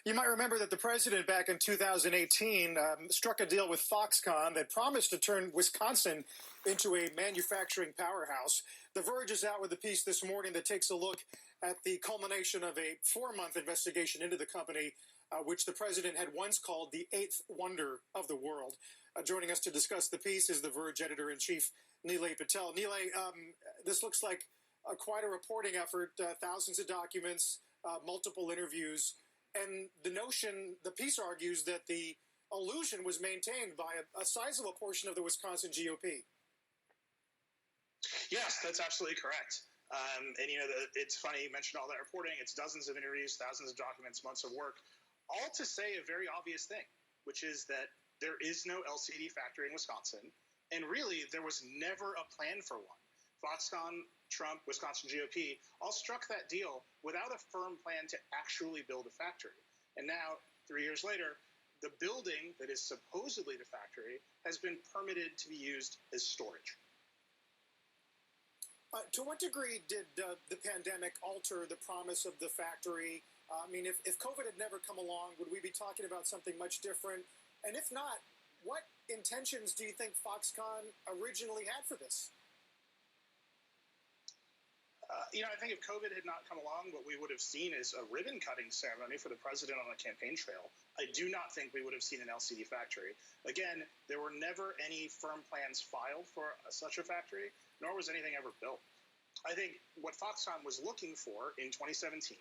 You might remember that the president back in 2018 struck a deal with Foxconn that promised to turn Wisconsin into a manufacturing powerhouse. The Verge is out with a piece this morning that takes a look at the culmination of a 4-month investigation into the company, which the president had once called the eighth wonder of the world. Joining us to discuss the piece is the Verge editor-in-chief, Nilay Patel. Nilay, this looks like quite a reporting effort, thousands of documents, multiple interviews. And the piece argues that the illusion was maintained by a sizable portion of the Wisconsin GOP. Yes, that's absolutely correct. It's funny you mentioned all that reporting. It's dozens of interviews, thousands of documents, months of work, all to say a very obvious thing, which is that there is no LCD factory in Wisconsin. And really, there was never a plan for one. Foxconn, Trump, Wisconsin GOP all struck that deal without a firm plan to actually build a factory. And now, 3 years later, the building that is supposedly the factory has been permitted to be used as storage. To what degree did the pandemic alter the promise of the factory? If COVID had never come along, would we be talking about something much different? And if not, what intentions do you think Foxconn originally had for this? I think if COVID had not come along, what we would have seen is a ribbon-cutting ceremony for the president on the campaign trail. I do not think we would have seen an LCD factory. Again, there were never any firm plans filed for such a factory, nor was anything ever built. I think what Foxconn was looking for in 2017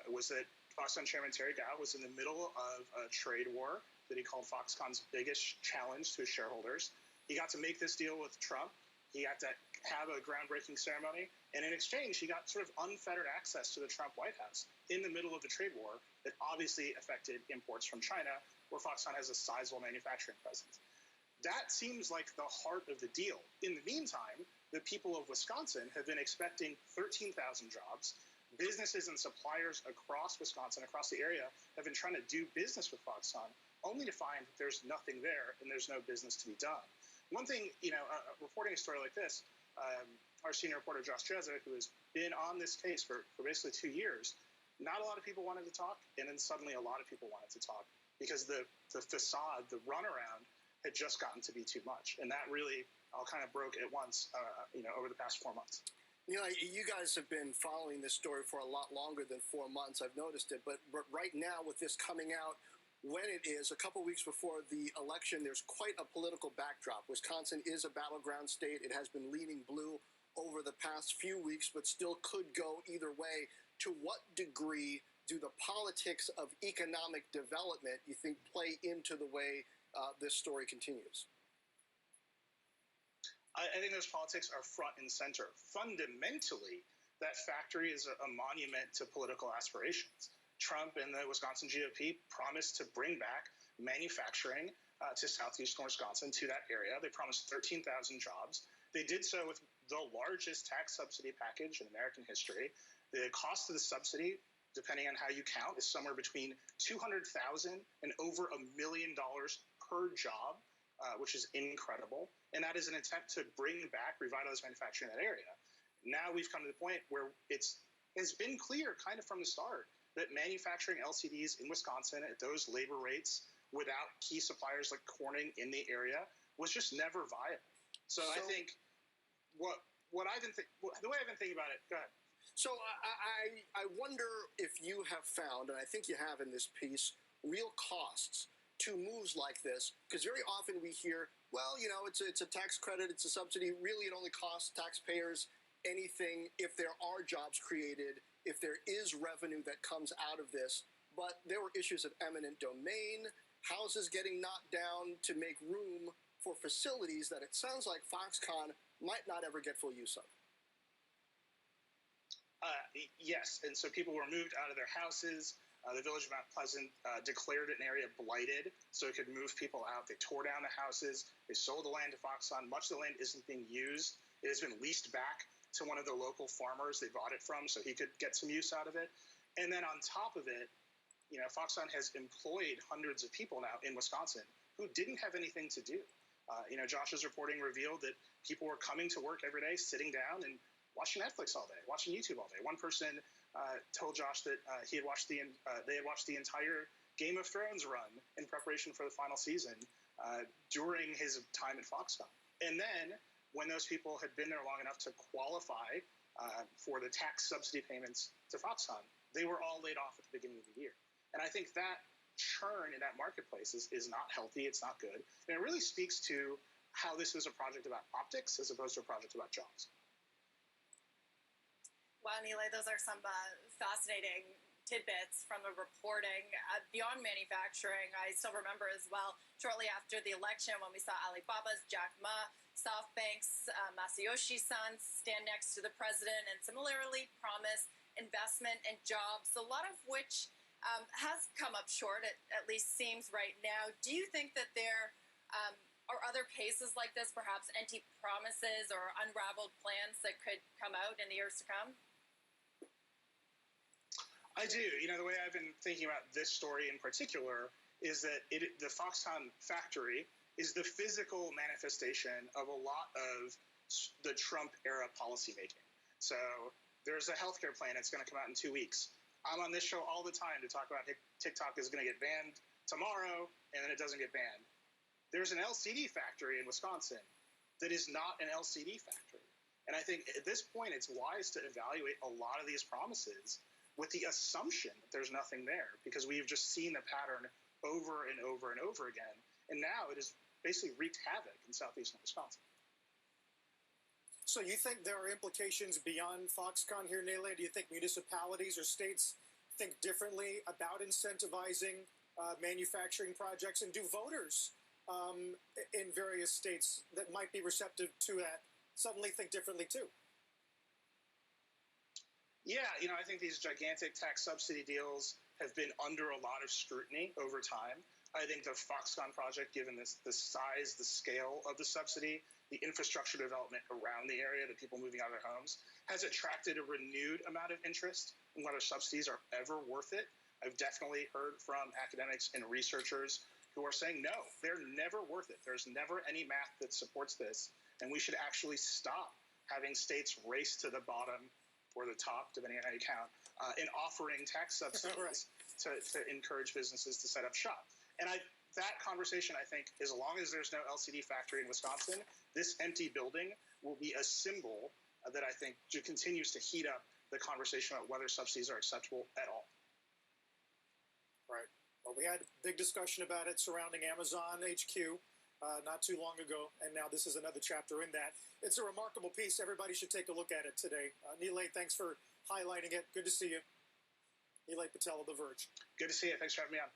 was that Foxconn Chairman Terry Gou was in the middle of a trade war that he called Foxconn's biggest challenge to his shareholders. He got to make this deal with Trump. He got to have a groundbreaking ceremony. And in exchange, he got sort of unfettered access to the Trump White House in the middle of the trade war that obviously affected imports from China, where Foxconn has a sizable manufacturing presence. That seems like the heart of the deal. In the meantime, the people of Wisconsin have been expecting 13,000 jobs. Businesses and suppliers across Wisconsin, across the area, have been trying to do business with Foxconn, only to find that there's nothing there and there's no business to be done. One thing, reporting a story like this, our senior reporter, Josh Jezza, who has been on this case for basically 2 years, not a lot of people wanted to talk, and then suddenly a lot of people wanted to talk because the facade, the runaround, had just gotten to be too much. And that really all kind of broke at once, over the past 4 months. You guys have been following this story for a lot longer than 4 months. I've noticed it. But right now, with this coming out, when it is a couple weeks before the election, there's quite a political backdrop. Wisconsin is a battleground state. It has been leaning blue over the past few weeks, but still could go either way. To what degree do the politics of economic development, you think, play into the way this story continues? I think those politics are front and center. Fundamentally, that factory is a monument to political aspirations. Trump and the Wisconsin GOP promised to bring back manufacturing to southeastern Wisconsin, to that area. They promised 13,000 jobs. They did so with the largest tax subsidy package in American history. The cost of the subsidy, depending on how you count, is somewhere between $200,000 and over $1 million per job, which is incredible. And that is an attempt to bring back, revitalize manufacturing in that area. Now we've come to the point where it's been clear kind of from the start that manufacturing LCDs in Wisconsin at those labor rates without key suppliers like Corning in the area was just never viable. So I think the way I've been thinking about it, go ahead. So I wonder if you have found, and I think you have in this piece, real costs to moves like this, because very often we hear, well, it's a tax credit, it's a subsidy. Really, it only costs taxpayers anything if there are jobs created, if there is revenue that comes out of this. But there were issues of eminent domain, houses getting knocked down to make room for facilities that it sounds like Foxconn might not ever get full use of. Yes, and so people were moved out of their houses. The Village of Mount Pleasant declared an area blighted so it could move people out. They tore down the houses. They sold the land to Foxconn. Much of the land isn't being used. It has been leased back to one of the local farmers they bought it from so he could get some use out of it. And then on top of it, Foxconn has employed hundreds of people now in Wisconsin who didn't have anything to do. Josh's reporting revealed that people were coming to work every day, sitting down and watching Netflix all day, watching YouTube all day. One person told Josh that they had watched the entire Game of Thrones run in preparation for the final season during his time at Foxconn. And then when those people had been there long enough to qualify for the tax subsidy payments to Foxconn, they were all laid off at the beginning of the year. And I think that churn in that marketplace is not healthy. It's not good. And it really speaks to how this is a project about optics as opposed to a project about jobs. Wow, Nilay, those are some fascinating tidbits from the reporting. Beyond manufacturing, I still remember as well, shortly after the election when we saw Alibaba's Jack Ma, SoftBank's Masayoshi Son stand next to the president and similarly promise investment and jobs, a lot of which has come up short, it at least seems right now. Do you think that there are other cases like this, perhaps empty promises or unraveled plans that could come out in the years to come? I do. The way I've been thinking about this story in particular is that the Foxconn factory is the physical manifestation of a lot of the Trump-era policymaking. So there's a healthcare plan that's going to come out in 2 weeks. I'm on this show all the time to talk about TikTok is going to get banned tomorrow, and then it doesn't get banned. There's an LCD factory in Wisconsin that is not an LCD factory. And I think at this point, it's wise to evaluate a lot of these promises with the assumption that there's nothing there, because we've just seen the pattern over and over and over again. And now it has basically wreaked havoc in southeastern Wisconsin. So you think there are implications beyond Foxconn here, Nilay? Do you think municipalities or states think differently about incentivizing manufacturing projects? And do voters in various states that might be receptive to that suddenly think differently too? Yeah, I think these gigantic tax subsidy deals have been under a lot of scrutiny over time. I think the Foxconn project, given the size, the scale of the subsidy, the infrastructure development around the area, the people moving out of their homes, has attracted a renewed amount of interest in whether subsidies are ever worth it. I've definitely heard from academics and researchers who are saying, no, they're never worth it. There's never any math that supports this, and we should actually stop having states race to the bottom or the top, depending on how you count, in offering tax subsidies to encourage businesses to set up shop. And that conversation, I think, as long as there's no LCD factory in Wisconsin, this empty building will be a symbol that I think continues to heat up the conversation about whether subsidies are acceptable at all. Right. Well, we had a big discussion about it surrounding Amazon HQ not too long ago, and now this is another chapter in that. It's a remarkable piece. Everybody should take a look at it today. Nilay, thanks for highlighting it. Good to see you. Nilay Patel of The Verge. Good to see you. Thanks for having me on.